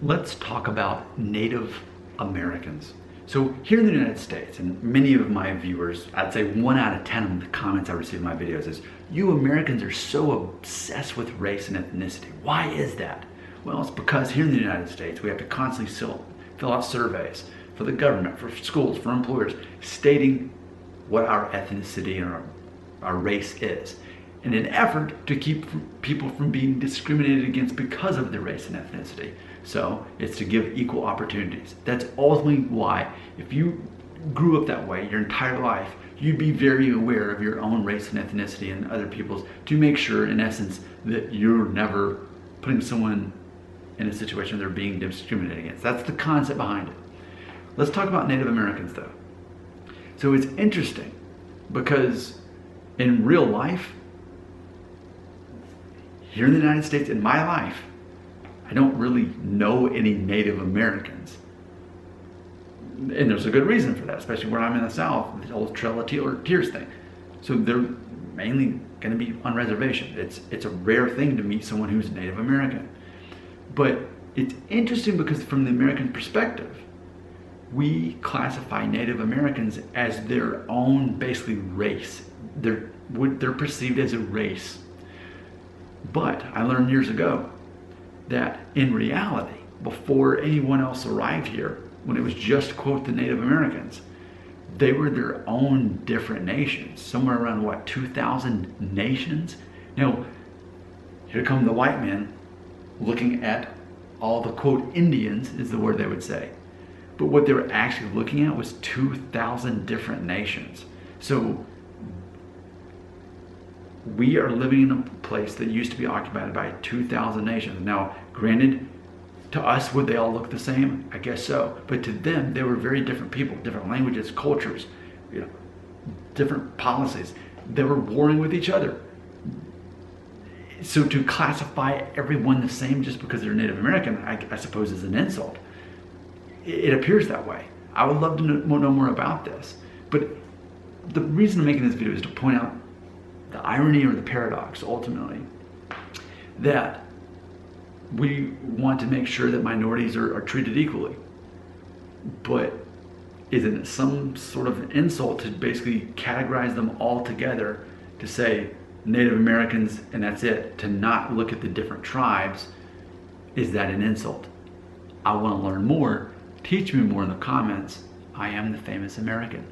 Let's talk about Native Americans. So here in the United States, and many of my viewers, I'd say 1 out of 10 of the comments I receive in my videos is, you Americans are so obsessed with race and ethnicity. Why is that? Well, it's because here in the United States, we have to constantly fill out surveys for the government, for schools, for employers, stating what our ethnicity and our race is, in an effort to keep people from being discriminated against because of their race and ethnicity. So it's to give equal opportunities. That's ultimately why, if you grew up that way your entire life, you'd be very aware of your own race and ethnicity and other people's, to make sure, in essence, that you're never putting someone in a situation they're being discriminated against. That's the concept behind it. Let's talk about Native Americans though. So it's interesting because in real life, here in the United States, in my life, I don't really know any Native Americans. And there's a good reason for that, especially where I'm in the South, the whole Trail of Tears thing. So they're mainly going to be on reservation. It's a rare thing to meet someone who's Native American. But it's interesting because from the American perspective, we classify Native Americans as their own, basically, race. They're perceived as a race. But I learned years ago that in reality, before anyone else arrived here, when it was just, quote, the Native Americans, they were their own different nations, somewhere around, what, 2,000 nations? Now, here come the white men looking at all the, quote, Indians, is the word they would say. But what they were actually looking at was 2,000 different nations. So we are living in a place that used to be occupied by 2,000 nations. Now, granted, to us, would they all look the same? I guess so. But to them, they were very different people, different languages, cultures, different policies. They were warring with each other. So to classify everyone the same just because they're Native American, I suppose, is an insult. It appears that way. I would love to know more about this. But the reason I'm making this video is to point out the irony or the paradox, ultimately, that we want to make sure that minorities are treated equally. But isn't it some sort of insult to basically categorize them all together, to say Native Americans and that's it, to not look at the different tribes? Is that an insult? I want to learn more. Teach me more in the comments. I am the Famous American.